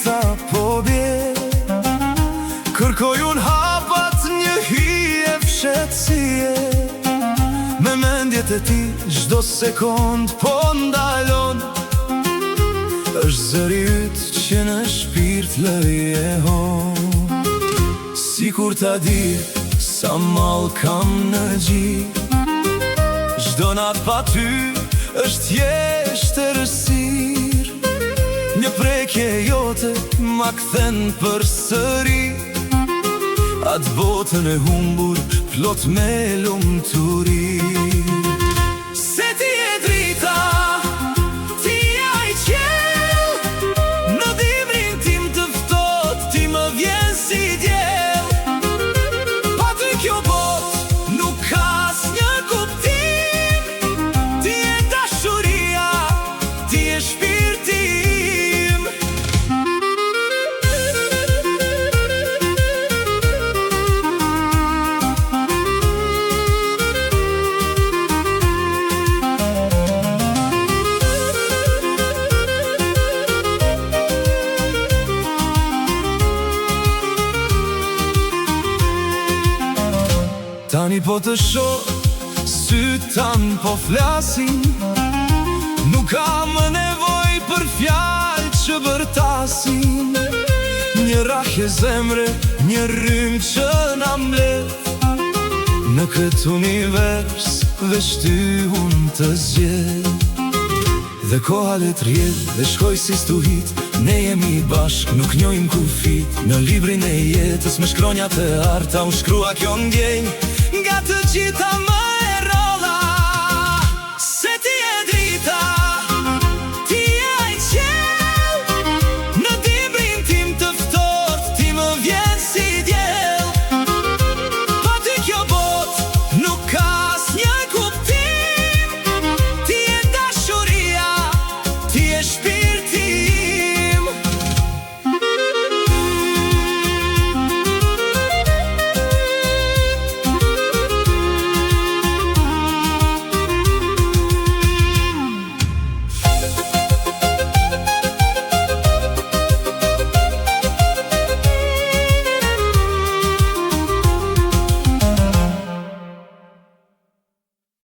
drita po bje. Kërkoj unë hapat një hije fshetësie, me mendjet e ti çdo sekond po ndalon. Është zëri yt që në shpirt lëjehon. Sikur ta di sa mall kam në gjik, çdo natë pa ty është thjesht errësir. Një prekje jote ma kthen përsëri atë botën e humbur plot me lumturi. Se ti e drita, ti ai qiell, në dimrin tim të ftohtë ti më vjen si diell. Pa ty kjo botë nuk ka asnjë kuptim. Ti je dashuria, ti je shpirti im. Tani po të shoh, syt tan po flasin, nuk ka më nevoj për fjalë që bërtasin. Një rrahje zemre, një rrymë që na mbledh, në këtë univers veç ty unë të zgjedh. Dhe koha le t'rjedh dhe shkoj si stuhit, ne jemi bashk, nuk njojmë kufit. Në librin e jetës me shkronjat e arta unë shkrua kjo ndjenjë, nga të gjitha